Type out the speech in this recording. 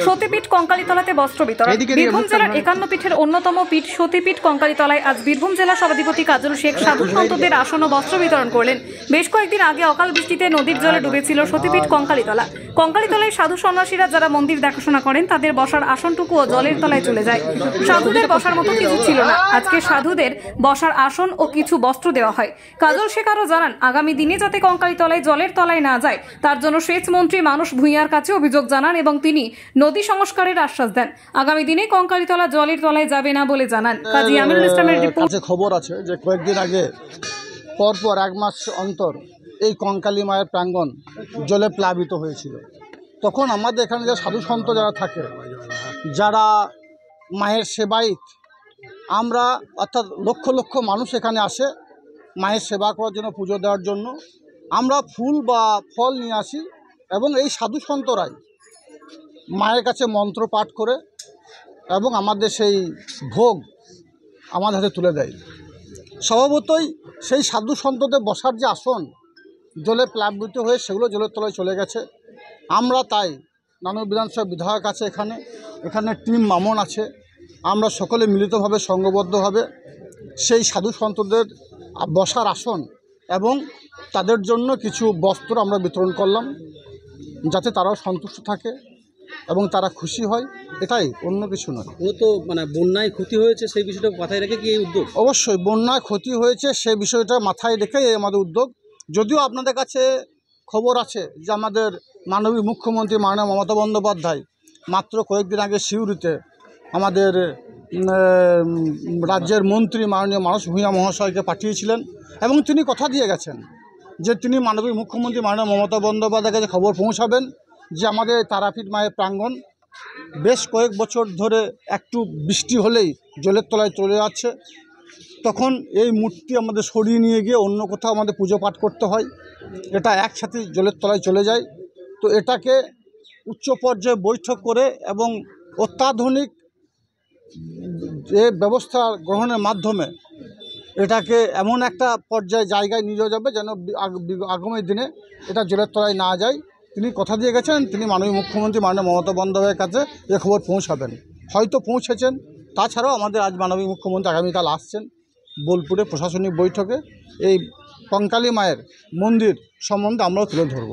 সতীপীঠ কঙ্কালীতলাতে বস্ত্র বিতরণ। বীরভূম জেলার 51 পীঠের অন্যতম পীঠ সতীপীঠ কঙ্কালীতলায় আজ বীরভূম জেলা সভাধিপতি কাজল শেখ সাধু সন্তদের আসন ও বস্ত্র বিতরণ করলেন। বেশ কয়েকদিন আগে অকাল বৃষ্টিতে নদীর জলে ডুবেছিল সতীপীঠ কঙ্কালীতলা। কঙ্কালীতলায় সাধু সন্ন্যাসীরা যারা মন্দির দেখাশোনা করেন তাদের বসার আসনটুকুও জলের তলায় চলে যায়। সাধুদের বসার মতো কিছু ছিল না। আজকে সাধুদের বসার আসন ও কিছু বস্ত্র দেওয়া হয়। কাজল শেখ আরও জানান, আগামী দিনে যাতে কঙ্কালীতলায় জলের তলায় না যায় তার জন্য সেচ মন্ত্রী মানস ভূঁইয়ার কাছে অভিযোগ জানান এবং তিনি নদী সংস্কারের আশ্বাস দেন। আগামী দিনে কঙ্কালীতলা জলের তলায় যাবে না বলে জানান। কাজী আমিনুল ইসলামের রিপোর্ট। খবর আছে যে কয়েকদিন আগে পরপর 1 মাস অন্তর এই কঙ্কালী মায়ের প্রাঙ্গণ জলে প্লাবিত হয়েছিল। তখন আমাদের এখানে যে সাধু সন্ত যারা থাকে, যারা মায়ের সেবায়িত, আমরা অর্থাৎ লক্ষ লক্ষ মানুষ এখানে আসে মায়ের সেবা করার জন্য, পুজো দেওয়ার জন্য। আমরা ফুল বা ফল নিয়ে আসি এবং এই সাধু সন্তরাই মায়ের কাছে মন্ত্র পাঠ করে এবং আমাদের সেই ভোগ আমাদের হাতে তুলে দেয়। স্বভাবতই সেই সাধু সন্তদের বসার যে আসন জলে প্লাবিত হয়ে সেগুলো জলের তলায় চলে গেছে। আমরা তাই নানুর বিধানসভা বিধায়ক আছে, এখানে টিম মামন আছে, আমরা সকলে মিলিতভাবে সংঘবদ্ধভাবে সেই সাধু সন্তদের বসার আসন এবং তাদের জন্য কিছু বস্ত্র আমরা বিতরণ করলাম, যাতে তারাও সন্তুষ্ট থাকে এবং তারা খুশি হয়, এটাই, অন্য কিছু নয়। তো মানে বন্যায় ক্ষতি হয়েছে সেই বিষয়টা মাথায় রেখে কি এই উদ্যোগ? অবশ্যই বন্যায় ক্ষতি হয়েছে সেই বিষয়টা মাথায় রেখে আমাদের উদ্যোগ। যদিও আপনাদের কাছে খবর আছে যে আমাদের মাননীয় মুখ্যমন্ত্রী মাননীয় মমতা বন্দ্যোপাধ্যায় মাত্র কয়েকদিন আগে সিউড়িতে আমাদের রাজ্যের মন্ত্রী মাননীয় মানস ভূঁইয়া মহাশয়কে পাঠিয়েছিলেন এবং তিনি কথা দিয়ে গেছেন যে তিনি মাননীয় মুখ্যমন্ত্রী মাননীয় মমতা বন্দ্যোপাধ্যায়ের কাছে খবর পৌঁছাবেন যে আমাদের তারাপীঠ মায়ের প্রাঙ্গণ বেশ কয়েক বছর ধরে একটু বৃষ্টি হলেই জলের তলায় চলে যাচ্ছে। তখন এই মূর্তি আমাদের সরিয়ে নিয়ে গিয়ে অন্য কোথাও আমাদের পুজো পাঠ করতে হয়, এটা একসাথে জলের তলায় চলে যায়। তো এটাকে উচ্চ পর্যায়ে বৈঠক করে এবং অত্যাধুনিক যে ব্যবস্থা গ্রহণের মাধ্যমে এটাকে এমন একটা পর্যায়ে জায়গায় নিয়ে যাওয়া যাবে যেন আগামী দিনে এটা জলের তলায় না যায়। তিনি কথা দিয়ে গেছেন, তিনি মাননীয় মুখ্যমন্ত্রী মাননীয় মমতা বন্দ্যোপাধ্যায়ের কাছে এ খবর পৌঁছাবেন, হয়তো পৌঁছেছেন। তাছাড়াও আমাদের আজ মাননীয় মুখ্যমন্ত্রী আগামীকাল আসছেন বোলপুরে প্রশাসনিক বৈঠকে। এই কঙ্কালী মায়ের মন্দির সম্বন্ধে আমরাও তুলে ধরব।